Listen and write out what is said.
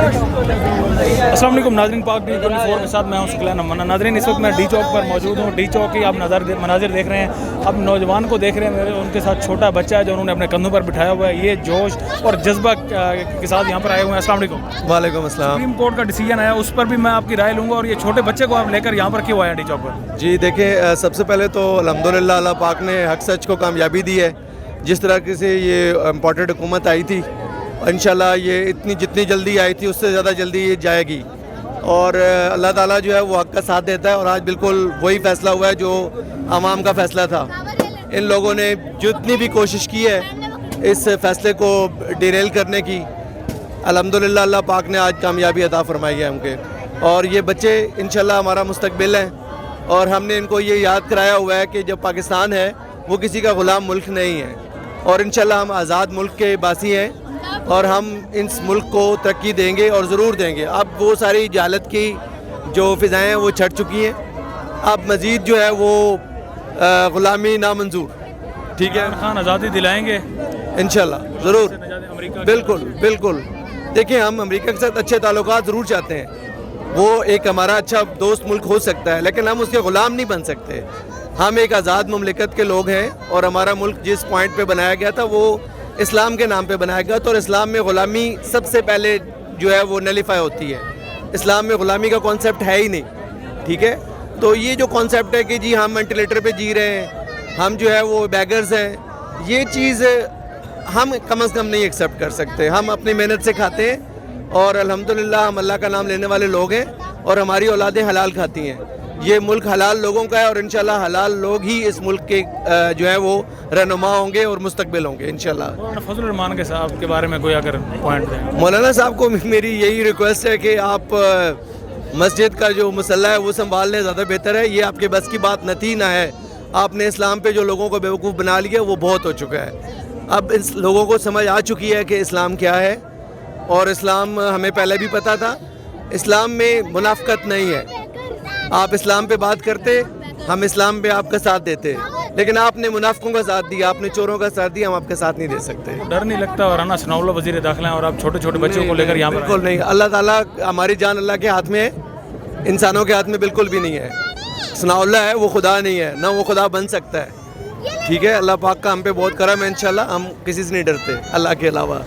अस्सलाम वालेकुम नाज़रीन, पाक टी24 के साथ मैं हूं शुक्ला नमना। नाज़रीन, इस वक्त मैं डी चौक पर मौजूद हूं। डी चौक की आप मनाजिर देख रहे हैं। अब नौजवान को देख रहे हैं, उनके साथ छोटा बच्चा है जो उन्होंने अपने कंधों पर बिठाया हुआ है। ये जोश और जज्बा के साथ यहाँ पर आए हुए हैं। अस्सलाम वालेकुम। वालेकुम अस्सलाम। सुप्रीम कोर्ट का डिसीजन आया, उस पर भी मैं आपकी राय लूँगा। और ये छोटे बच्चे को आप लेकर यहाँ पर क्यों आए डी चौक पर? जी देखें, सबसे पहले तो अल्हम्दुलिल्लाह अल्लाह पाक ने हक सच को कामयाबी दी है। जिस तरह से ये इम्पोर्टेड हुकूमत आई थी, इंशाल्लाह ये जितनी जल्दी आई थी उससे ज़्यादा जल्दी ये जाएगी। और अल्लाह ताला जो है वो हक का साथ देता है। और आज बिल्कुल वही फ़ैसला हुआ है जो आवाम का फ़ैसला था। इन लोगों ने जितनी भी कोशिश की है इस फ़ैसले को डिरेल करने की, अल्हम्दुलिल्लाह अल्लाह पाक ने आज कामयाबी अता फरमाई है उनके। और ये बच्चे इंशाल्लाह हमारा मुस्तकबिल हैं। और हमने इनको ये याद कराया हुआ है कि जब पाकिस्तान है वो किसी का ग़ुलाम मुल्क नहीं है। और इंशाल्लाह हम आज़ाद मुल्क के बासी हैं और हम इस मुल्क को तरक्की देंगे और ज़रूर देंगे। अब वो सारी जहालत की जो फ़िज़ाएँ हैं वो छट चुकी हैं। अब मज़ीद जो है वो ग़ुलामी नामंजूर। ठीक है, खान आज़ादी दिलाएंगे इंशाल्लाह ज़रूर। बिल्कुल बिल्कुल। बिल्कुल। देखिए, हम अमेरिका के साथ अच्छे ताल्लुकात ज़रूर चाहते हैं। वो एक हमारा अच्छा दोस्त मुल्क हो सकता है, लेकिन हम उसके ग़ुलाम नहीं बन सकते। हम एक आज़ाद मुमलिकत के लोग हैं और हमारा मुल्क जिस पॉइंट पे बनाया गया था वो इस्लाम के नाम पे बनाया गया था। और इस्लाम में ग़ुलामी सबसे पहले जो है वो नलीफाई होती है। इस्लाम में ग़ुलामी का कॉन्सेप्ट है ही नहीं। ठीक है, तो ये जो कॉन्सेप्ट है कि जी हम वेंटिलेटर पे जी रहे हैं, हम जो है वो बैगर्स हैं, ये चीज़ हम कम से कम नहीं एक्सेप्ट कर सकते। हम अपनी मेहनत से खाते हैं और अल्हम्दुलिल्लाह हम अल्लाह का नाम लेने वाले लोग हैं और हमारी औलादें हलाल खाती हैं। ये मुल्क हलाल लोगों का है और इंशाल्लाह हलाल लोग ही इस मुल्क के जो है वो रहनुमा होंगे और मुस्तकबिल होंगे इंशाल्लाह। फजल रहमान के साहब के बारे में कोई अगर पॉइंट दें? मौलाना साहब को मेरी यही रिक्वेस्ट है कि आप मस्जिद का जो मुसल्ला है वो संभाल लें, ज़्यादा बेहतर है। ये आपके बस की बात नहीं ना है। आपने इस्लाम पे जो लोगों को बेवकूफ़ बना लिया वो बहुत हो चुका है। अब इस लोगों को समझ आ चुकी है कि इस्लाम क्या है। और इस्लाम हमें पहले भी पता था। इस्लाम में मुनाफ़कत नहीं है। आप इस्लाम पे बात करते, हम इस्लाम पे आपका साथ देते, लेकिन आपने मुनाफिकों का साथ दिया, आपने चोरों का साथ दिया, हम आपका साथ नहीं दे सकते। डर नहीं लगता? और राना सनाउल्ला वज़ीर दाखिला हैं और आप छोटे छोटे बच्चों को लेकर यहाँ पर? बिल्कुल नहीं। अल्लाह ताला, हमारी जान अल्लाह के हाथ में है, इंसानों के हाथ में बिल्कुल भी नहीं है। सनाउल्ला है, वो खुदा नहीं है, ना वो खुदा बन सकता है। ठीक है, अल्लाह पाक का हम पे बहुत करम है। इंशाल्लाह हम किसी से नहीं डरते अल्लाह के अलावा।